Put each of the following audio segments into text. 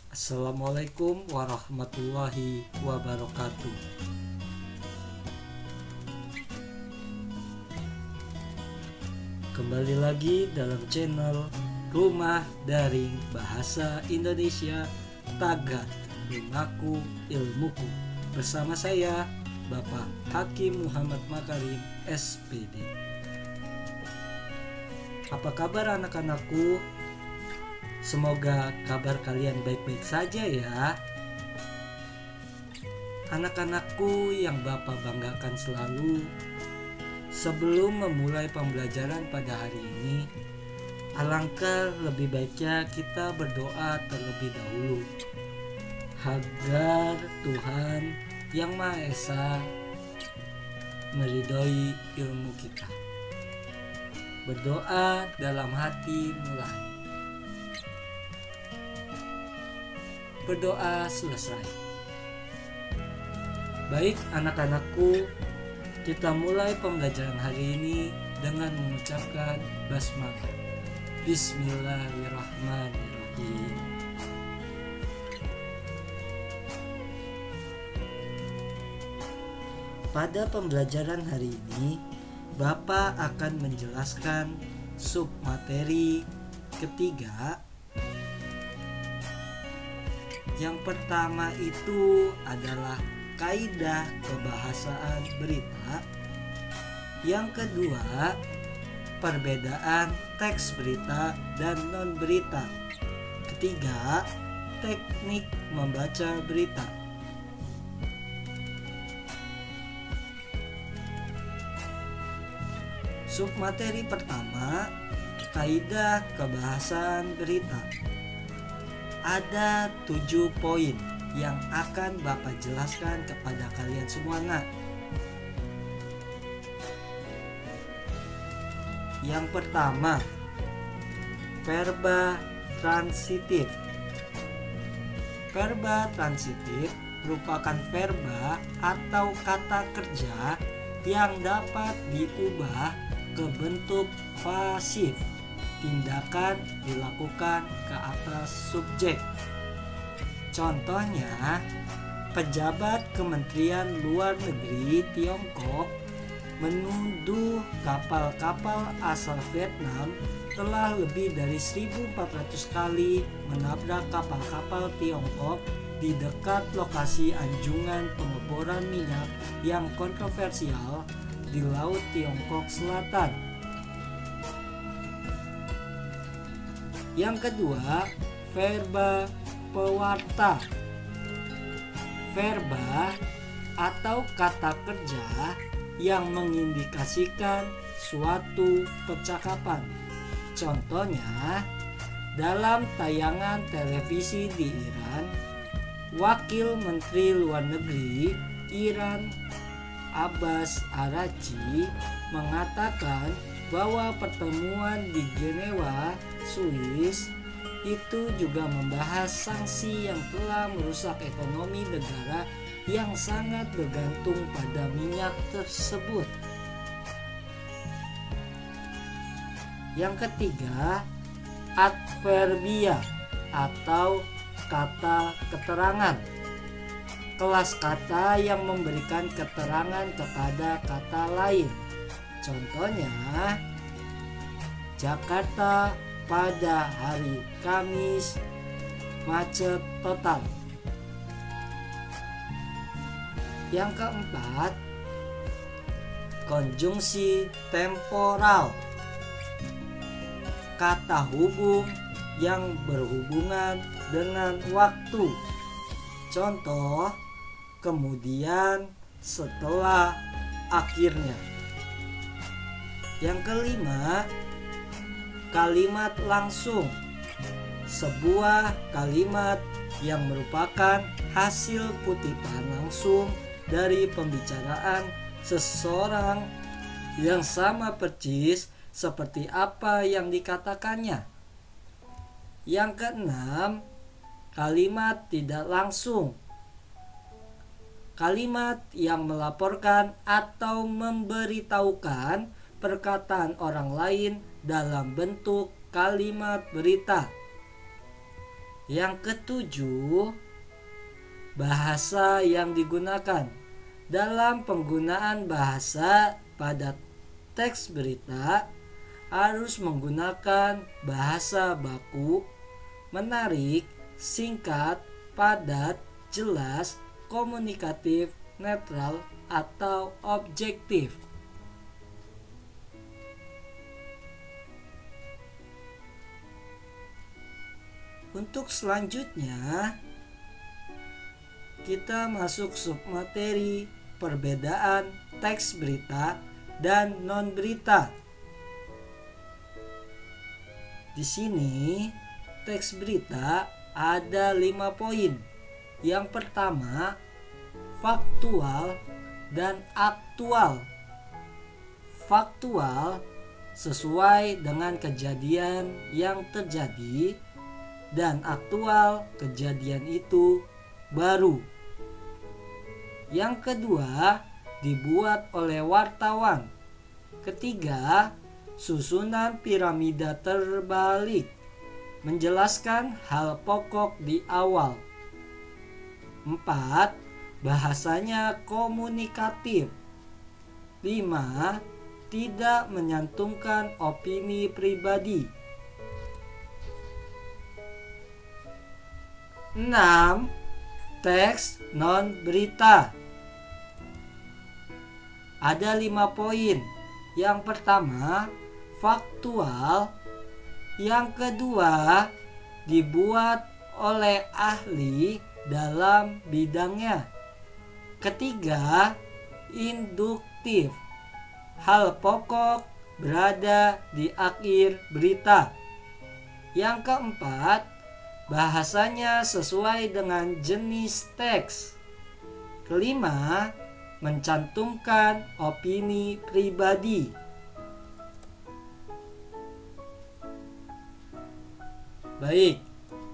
Assalamualaikum warahmatullahi wabarakatuh. Kembali lagi dalam channel Rumah Daring Bahasa Indonesia Tagar Rumahku Ilmuku. Bersama saya Bapak Hakim Muhammad Makarim SPD. Apa kabar anak-anakku? Semoga kabar kalian baik-baik saja ya. Anak-anakku yang Bapak banggakan selalu, sebelum memulai pembelajaran pada hari ini, alangkah lebih baiknya kita berdoa terlebih dahulu agar Tuhan Yang Maha Esa meridhoi ilmu kita. Berdoa dalam hati mulai. Berdoa selesai. Baik anak-anakku, kita mulai pembelajaran hari ini dengan mengucapkan basmalah. Bismillahirrahmanirrahim. Pada pembelajaran hari ini, Bapak akan menjelaskan submateri ketiga. Yang pertama itu adalah kaidah kebahasaan berita. Yang kedua, perbedaan teks berita dan non berita. Ketiga, teknik membaca berita. Submateri pertama, kaidah kebahasaan berita. Ada 7 poin yang akan Bapak jelaskan kepada kalian semua. Yang pertama, verba transitif. Verba transitif merupakan verba atau kata kerja yang dapat diubah ke bentuk pasif. Tindakan dilakukan ke atas subjek. Contohnya, pejabat Kementerian Luar Negeri Tiongkok menuduh kapal-kapal asal Vietnam telah lebih dari 1.400 kali menabrak kapal-kapal Tiongkok di dekat lokasi anjungan pengeboran minyak yang kontroversial di Laut Tiongkok Selatan. Yang kedua, verba pewarta. Verba atau kata kerja yang mengindikasikan suatu percakapan. Contohnya, dalam tayangan televisi di Iran, Wakil Menteri Luar Negeri Iran Abbas Araghchi mengatakan bahwa pertemuan di Jenewa, Swiss itu juga membahas sanksi yang telah merusak ekonomi negara yang sangat bergantung pada minyak tersebut. Yang ketiga, adverbia atau kata keterangan. Kelas kata yang memberikan keterangan kepada kata lain. Contohnya, Jakarta pada hari Kamis macet total. Yang keempat, konjungsi temporal. Kata hubung yang berhubungan dengan waktu. Contoh, kemudian, setelah, akhirnya. Yang kelima, kalimat langsung. Sebuah kalimat yang merupakan hasil kutipan langsung dari pembicaraan seseorang yang sama persis seperti apa yang dikatakannya. Yang keenam, kalimat tidak langsung. Kalimat yang melaporkan atau memberitahukan perkataan orang lain dalam bentuk kalimat berita. Yang ketujuh, bahasa yang digunakan. Dalam penggunaan bahasa pada teks berita harus menggunakan bahasa baku, menarik, singkat, padat, jelas, komunikatif, netral, atau objektif. Untuk selanjutnya, kita masuk submateri perbedaan teks berita dan non berita. Di sini teks berita ada 5 poin. Yang pertama, faktual dan aktual. Faktual sesuai dengan kejadian yang terjadi, dan aktual kejadian itu baru. Yang kedua, dibuat oleh wartawan. Ketiga, susunan piramida terbalik, menjelaskan hal pokok di awal. 4. Bahasanya komunikatif. 5. Tidak menyantumkan opini pribadi. 6. Teks non berita. Ada 5 poin. Yang pertama, faktual. Yang kedua, dibuat oleh ahli dalam bidangnya. Ketiga, induktif. Hal pokok berada di akhir berita. Yang keempat, bahasanya sesuai dengan jenis teks. Kelima, mencantumkan opini pribadi. Baik,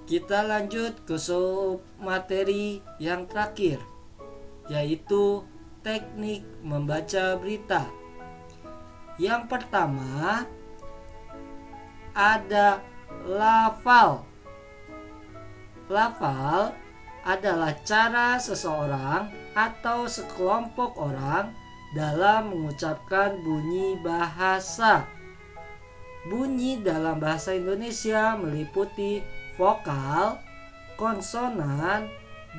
kita lanjut ke submateri yang terakhir, yaitu teknik membaca berita. Yang pertama, ada lafal. Lafal adalah cara seseorang atau sekelompok orang dalam mengucapkan bunyi bahasa. Bunyi dalam bahasa Indonesia meliputi vokal, konsonan,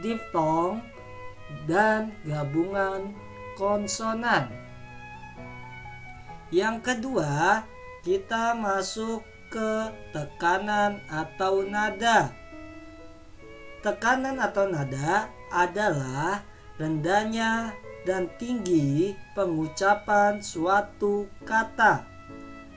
diftong, dan gabungan konsonan. Yang kedua, kita masuk ke tekanan atau nada. Tekanan atau nada adalah rendahnya dan tinggi pengucapan suatu kata.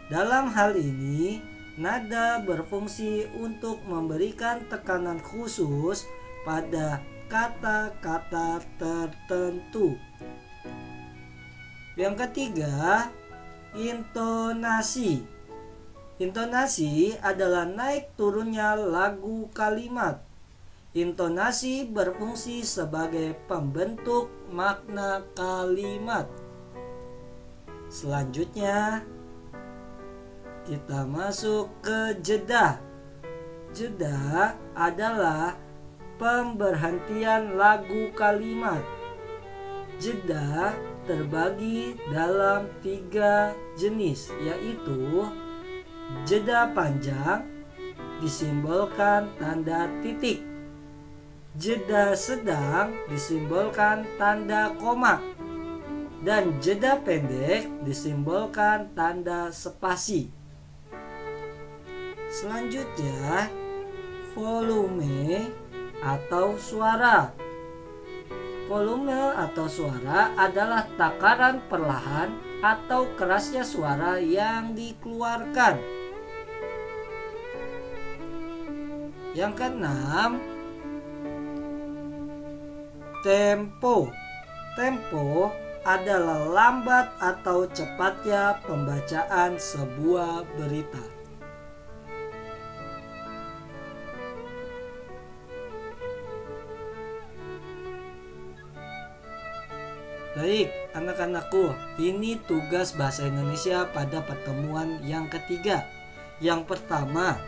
Dalam hal ini, nada berfungsi untuk memberikan tekanan khusus pada kata-kata tertentu. Yang ketiga, intonasi. Intonasi adalah naik turunnya lagu kalimat. Intonasi berfungsi sebagai pembentuk makna kalimat. Selanjutnya, kita masuk ke jeda. Jeda adalah pemberhentian lagu kalimat. Jeda terbagi dalam 3 jenis, yaitu jeda panjang disimbolkan tanda titik, jeda sedang disimbolkan tanda koma, dan jeda pendek disimbolkan tanda spasi. Selanjutnya, volume atau suara. Volume atau suara adalah takaran perlahan atau kerasnya suara yang dikeluarkan. Yang keenam, tempo. Tempo adalah lambat atau cepatnya pembacaan sebuah berita. Baik, anak-anakku, ini tugas bahasa Indonesia pada pertemuan yang ketiga. Yang pertama,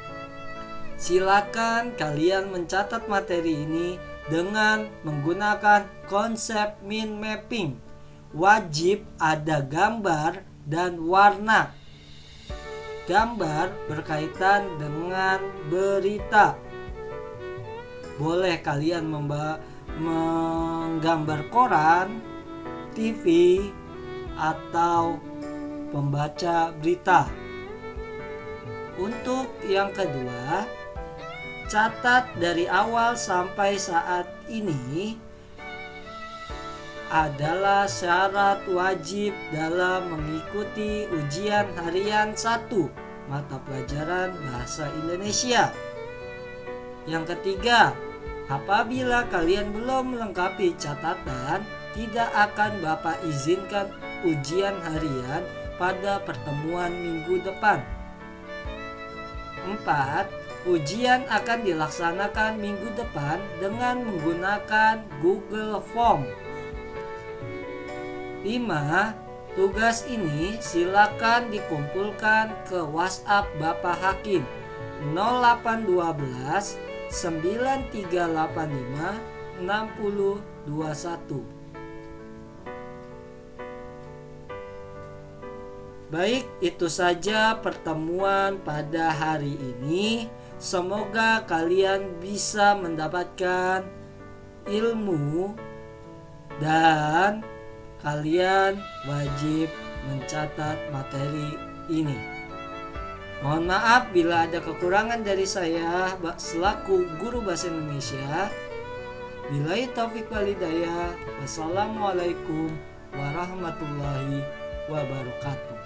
Silakan kalian mencatat materi ini dengan menggunakan konsep mind mapping. Wajib ada gambar dan warna. Gambar berkaitan dengan berita. Boleh kalian menggambar koran, TV, atau pembaca berita. Untuk yang kedua, catat dari awal sampai saat ini adalah syarat wajib dalam mengikuti ujian harian 1 mata pelajaran Bahasa Indonesia. Yang ketiga, apabila kalian belum melengkapi catatan, tidak akan Bapak izinkan ujian harian pada pertemuan minggu depan. 4. Ujian akan dilaksanakan minggu depan dengan menggunakan Google Form. 5. Tugas ini silakan dikumpulkan ke WhatsApp Bapak Hakim 0812 9385 6021. Baik, itu saja pertemuan pada hari ini. Semoga kalian bisa mendapatkan ilmu dan kalian wajib mencatat materi ini. Mohon maaf bila ada kekurangan dari saya selaku guru bahasa Indonesia. Billahi taufiq wal hidayah. Wassalamualaikum warahmatullahi wabarakatuh.